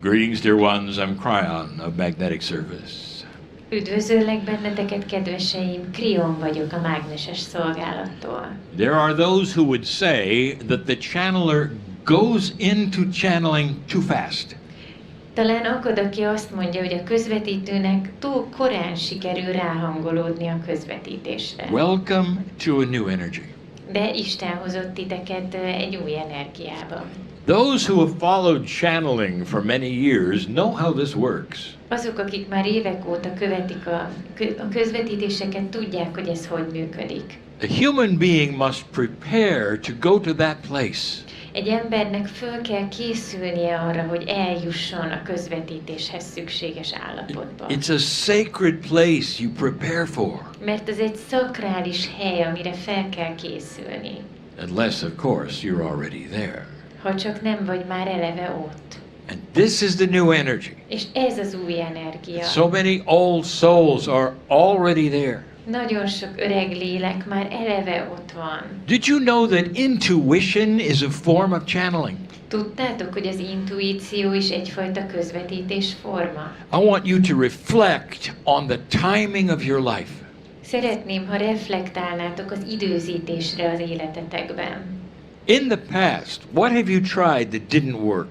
Greetings, dear ones. I'm Kryon of Magnetic Service. Üdvözöllek benneteket, kedveseim! Kryon vagyok a mágneses szolgálattól. There are those who would say that the channeler goes into channeling too fast. Talán akad, aki azt mondja, hogy a közvetítőnek túl korán sikerül ráhangolódni a közvetítésre. Welcome to a new energy. De Isten hozott titeket egy új energiába. Those who have followed channeling for many years know how this works. Azok, akik már évek óta követik a közvetítéseket, tudják, hogy ez hogy működik. A human being must prepare to go to that place. Egy embernek föl kell készülnie arra, hogy eljusson a közvetítéshez szükséges állapotba. It's a sacred place you prepare for. Mert ez egy szakrális hely, amire fel kell készülni. Unless, of course, you're already there. Ha csak nem vagy már eleve ott. And this is the new energy. És ez az új energia. So many old souls are already there. Nagyon sok öreg lélek már eleve ott van. Did you know that intuition is a form of channeling? Tudtátok, hogy az intuíció is egyfajta közvetítés forma? I want you to reflect on the timing of your life. Szeretném, ha reflektálnátok az időzítésre az életetekben. In the past, what have you tried that didn't work?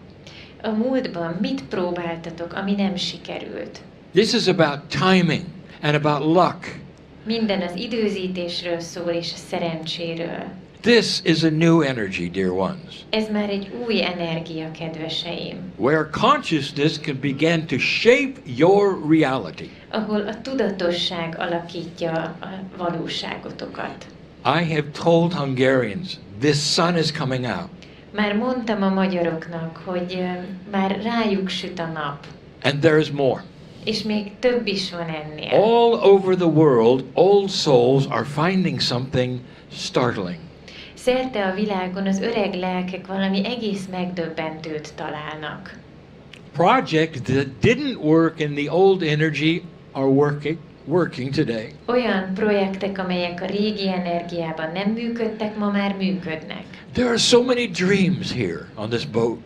A múltban mit próbáltatok, ami nem sikerült? This is about timing and about luck. Minden az időzítésről szól és a szerencséről. This is a new energy, dear ones, Ez már egy új energia, kedveseim. where consciousness can begin to shape your reality. Ahol a tudatosság alakítja a valóságotokat. I have told Hungarians, this sun is coming out. Már mondtam a magyaroknak, hogy már rájuk süt a nap. And there is more. És még több is van ennél. All over the world, old souls are finding something startling. Szerte a világon az öreg lelkek valami egész megdöbbentőt találnak. Projects that didn't work in the old energy are working today. Olyan projektek, amelyek a régi energiában nem működtek, ma már működnek. There are so many dreams here on this boat.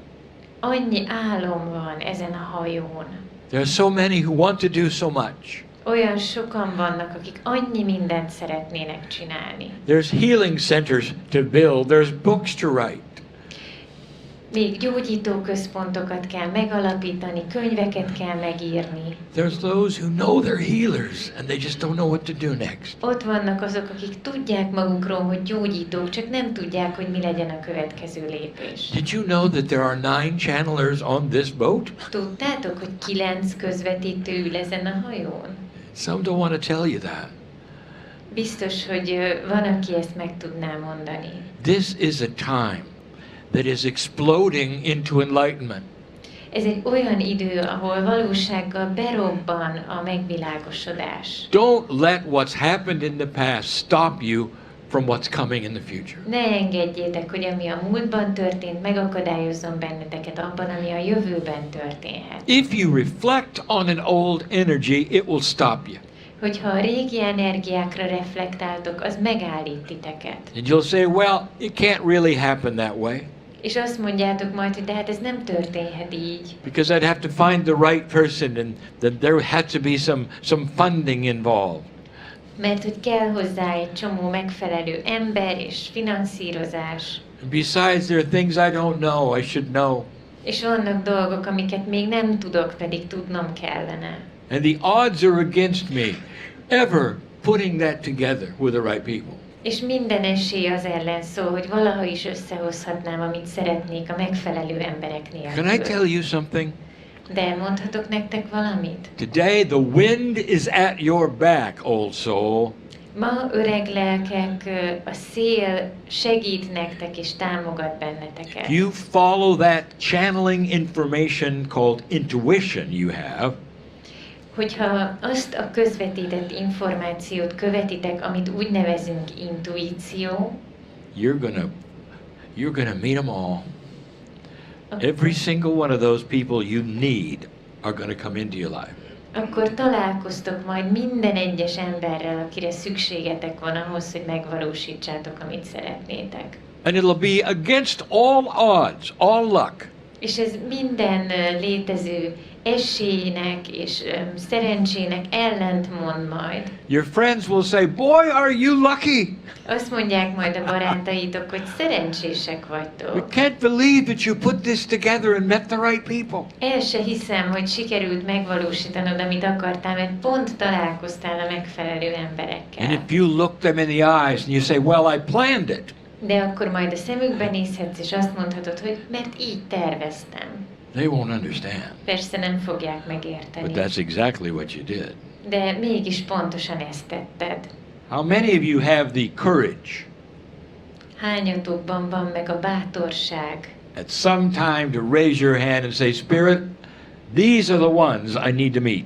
Annyi álom van ezen a hajón. There are so many who want to do so much. Olyan sokan vannak, akik annyi mindent szeretnének csinálni. There's healing centers to build. There's books to write. Még gyógyítóközpontokat kell megalapítani, könyveket kell megírni. There's those who know they're healers and they just don't know what to do next. Ott vannak azok, akik tudják magukról, hogy gyógyítók, csak nem tudják, hogy mi legyen a következő lépés. Did you know that there are 9 channelers on this boat? Tudtátok, hogy 9 közvetítő ül ezen a hajón? Some don't want to tell you that. Biztos, hogy van, aki ezt meg tudná mondani. This is a time that is exploding into enlightenment. Ez egy olyan idő, ahol valósággal berobban a megvilágosodás. Don't let what's happened in the past stop you from what's coming in the future. Ne engedjétek, hogy ami a múltban történt, megakadályozzon benneteket abban, ami a jövőben történhet. If you reflect on an old energy, it will stop you. Hogyha a régi energiákra reflektáltok, az megállít titeket. And you'll say, well, it can't really happen that way. És azt mondjátok majd, hogy de hát ez nem történhet így. Because I'd have to find the right person and then there had to be some funding involved. Mert hogy kell hozzá egy csomó megfelelő ember és finanszírozás. And besides, there are things I don't know, I should know. És vannak dolgok, amiket még nem tudok, pedig tudnom kellene. And the odds are against me ever putting that together with the right people. És minden esély az ellen szól, hogy valaha is összehozhatnám, amit szeretnék a megfelelő emberek nélkül. Can I tell you something? De mondhatok nektek valamit? Today the wind is at your back, old soul. Ma, öreg lelkek, a szél segít nektek és támogat benneteket. You follow that channeling information called intuition you have. Hogyha azt a közvetített információt követitek, amit úgy nevezünk intuíció, You're gonna meet them all. Every single one of those people you need are gonna come into your life. akkor találkoztok majd minden egyes emberrel, akire szükségetek van ahhoz, hogy megvalósítsátok, amit szeretnétek. And it'll be against all odds, all luck. És ez minden létező esélynek és szerencsének ellentmond majd. Your friends will say, "Boy, are you lucky! Azt mondják majd a barátaitok, hogy szerencsések We vagytok. can't believe that you put this together and met the right people." El se hiszem, hogy sikerült megvalósítanod, amit akartál, mert pont találkoztál a megfelelő And emberekkel. if you look them in the eyes and you say, "Well, I planned it," De akkor majd a szemükbe nézhetsz, és azt mondhatod, hogy mert így terveztem. they won't understand. Persze nem fogják But megérteni. that's exactly what you did. De mégis pontosan ezt tetted. How many of you have the courage Hányatokban van meg a bátorság, at some time to raise your hand and say, "Spirit, these are the ones I need to meet"?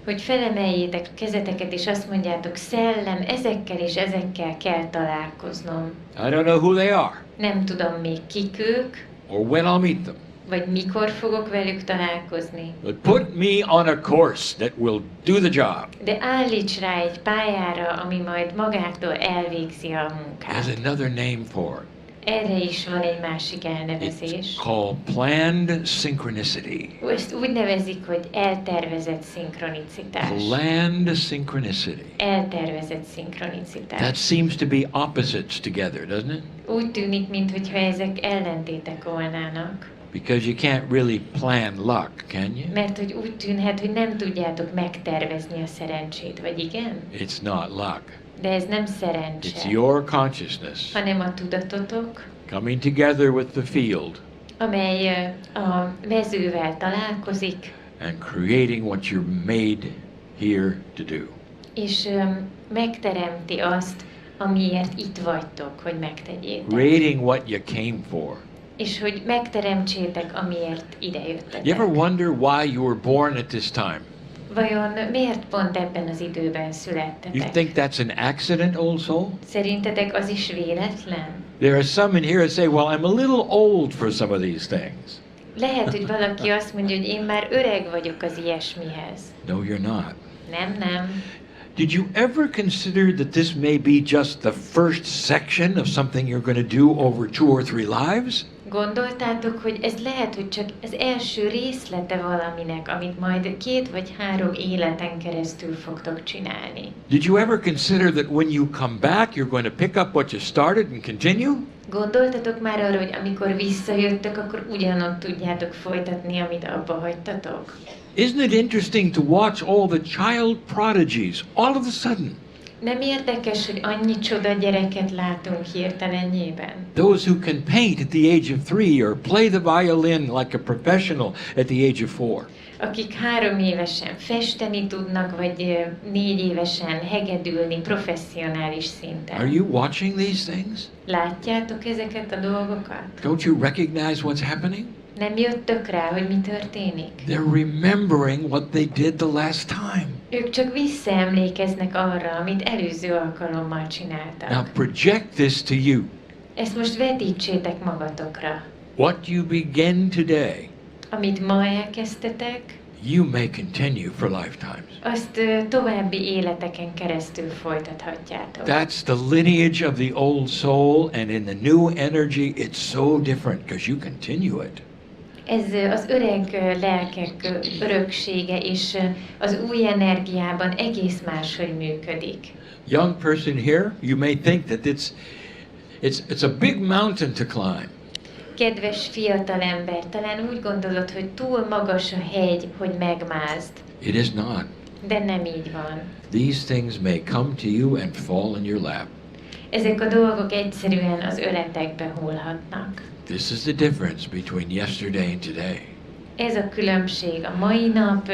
hogy felemeljétek kezeteket, és azt mondjátok, szellem, ezekkel és ezekkel kell találkoznom. I don't know who they are Nem tudom még kik ők, or when I'll meet them. vagy mikor fogok velük találkozni. But put me on a course that will do the job. De állíts rá egy pályára, ami majd magától elvégzi a There's munkát. another name for it. Erre is van egy másik elnevezés. It's called planned synchronicity. Ezt úgy nevezik, hogy eltervezett szinkronicitás. Planned synchronicity. Eltervezett szinkronicitás. That seems to be opposites together, doesn't it? Úgy tűnik, mintha ezek ellentétek volnának. Because you can't really plan luck, can you? Mert hogy úgy tűnhet, hogy nem tudjátok megtervezni a szerencsét, vagy igen? It's not luck. De ez nem It's szerencse, your consciousness hanem a tudatotok, coming together with the field amely a mezővel találkozik, and creating what you're made here to do. és megteremti azt, amiért itt vagytok, hogy megtegyétek. Creating what you came for. És hogy megteremtsétek, amiért You ever idejöttetek. wonder why you were born at this time? Vajon miért pont ebben az időben You születtetek? think that's an accident, old soul? Szerintetek az is véletlen? There are some in here that say, "Well, I'm a little old for some of these things." Lehet, hogy valaki azt mondja, hogy én már öreg vagyok az ilyesmihez. No, you're not. Nem. Did you ever consider that this may be just the first section of something you're going to do over 2 or 3 lives? Gondoltátok, hogy ez lehet, hogy csak az első részlete valaminek, amit majd 2 vagy 3 életen keresztül fogtok csinálni? Did you ever consider that when you come back, you're going to pick up what you started and continue? Gondoltatok már arra, hogy amikor visszajöttök, akkor ugyanott tudjátok folytatni, amit abba hagytatok? Isn't it interesting to watch all the child prodigies all of a sudden? Nem érdekes, hogy annyi csoda gyereket látunk hirtelenjében? Those who can paint at the age of 3 or play the violin like a professional at the age of 4. Akik 3 évesen festeni tudnak, vagy 4 évesen hegedülni professzionális szinten. Are you watching these things? Látjátok ezeket a dolgokat? Don't you recognize what's happening? Nem jöttök rá, hogy mi történik? They're remembering what they did the last time. Ők csak visszaemlékeznek arra, amit előző alkalommal csináltak. Now project this to you. Ezt most vetítsétek magatokra. What you begin today, Amit ma elkezdtetek, you may continue for lifetimes. azt további életeken keresztül folytathatjátok. That's the lineage of the old soul, and in the new energy, it's so different because you continue it. Ez az öreg lelkek öröksége, és az új energiában egész máshogy működik. Young person here, you may think that it's a big mountain to climb. Kedves fiatal ember, talán úgy gondolod, hogy túl magas a hegy, hogy megmázd. It is not. De nem így van. These things may come to you and fall in your lap. Ezek a dolgok egyszerűen az öletekbe hullhatnak. This is the difference between yesterday and today. Ez a különbség a mai nap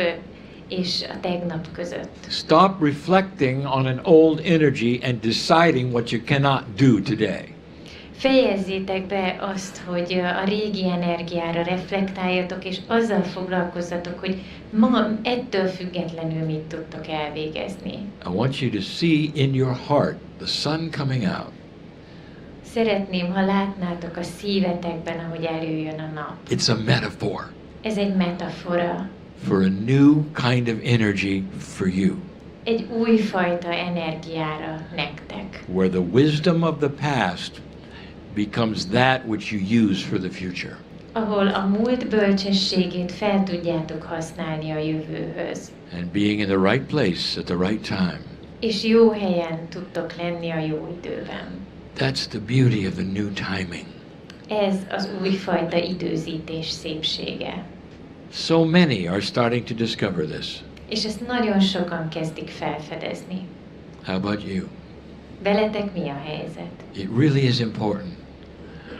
és a tegnap között. Stop reflecting on an old energy and deciding what you cannot do today. Fejezzétek be azt, hogy a régi energiára reflektáljatok, és azzal foglalkozzatok, hogy ma ettől függetlenül mit tudtok elvégezni. I want you to see in your heart the sun coming out. Szeretném, ha látnátok a szívetekben, ahogy előjön a nap. It's a metaphor Ez egy metafora, for a new kind of energy for you, egy újfajta energiára nektek, where the wisdom of the past becomes that which you use for the future. ahol a múlt bölcsességét fel tudjátok használni a jövőhöz. And being in the right place at the right time. És jó helyen tudtok lenni a jó időben. That's the beauty of the new timing. Ez az újfajta időzítés szépsége. So many are starting to discover this. És ezt nagyon sokan kezdik felfedezni. How about you? Veletek mi a helyzet? It really is important.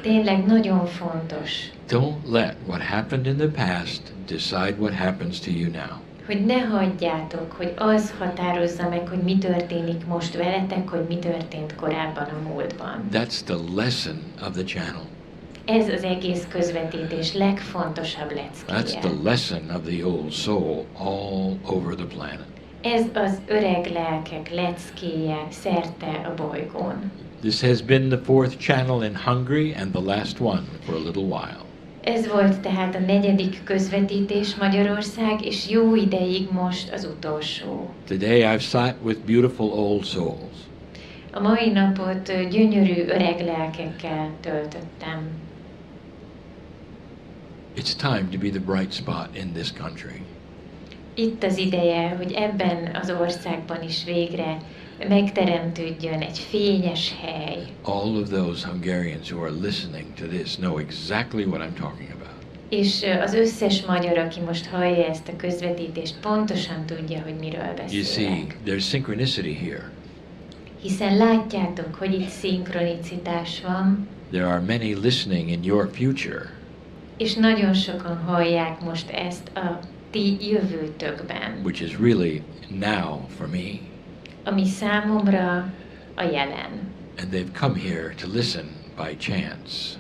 Tényleg nagyon fontos, Don't let what happened in the past decide what happens to you now. hogy ne hagyjátok, hogy az határozza meg, hogy mi történik most veletek, hogy mi történt korábban a múltban. That's the lesson of the channel. Ez az egész közvetítés legfontosabb That's leckéje. the lesson of the old soul all over the planet. Ez az öreg lelkek leckéje szerte a bolygón. This has been the fourth channel in Hungary and the last one for a little while. Ez volt tehát a 4. közvetítés Magyarország, és jó ideig most az utolsó. Today I've sat with beautiful old souls. A mai napot gyönyörű öreg lelkekkel töltöttem. It's time to be the bright spot in this country. Itt az ideje, hogy ebben az országban is végre megteremtődjön egy fényes hely. All of those Hungarians who are listening to this know exactly what I'm talking about. És az összes magyar, aki most hallja ezt a közvetítést, pontosan tudja, hogy miről You see, beszélek. there's synchronicity here. Hiszen látjátok, hogy itt szinkronicitás van, There are many listening in your future. és nagyon sokan hallják most ezt a ti jövőtökben, Which is really now for me. ami számomra a jelen. And they've come here to listen by chance.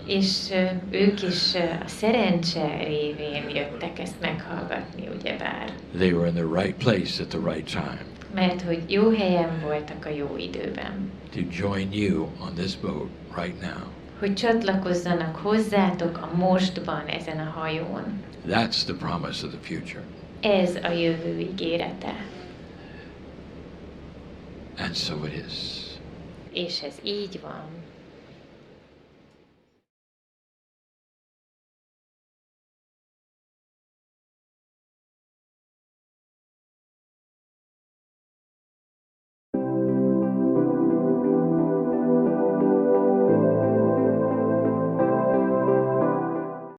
És ők is a szerencse révén jöttek ezt meghallgatni, ugyebár. They were in the right place at the right time Mert hogy jó helyen voltak a jó időben. to join you on this boat right now. Hogy csatlakozzanak hozzátok a mostban ezen a hajón. That's the promise of the future. Ez a jövő ígérete. And so it is. És ez így van.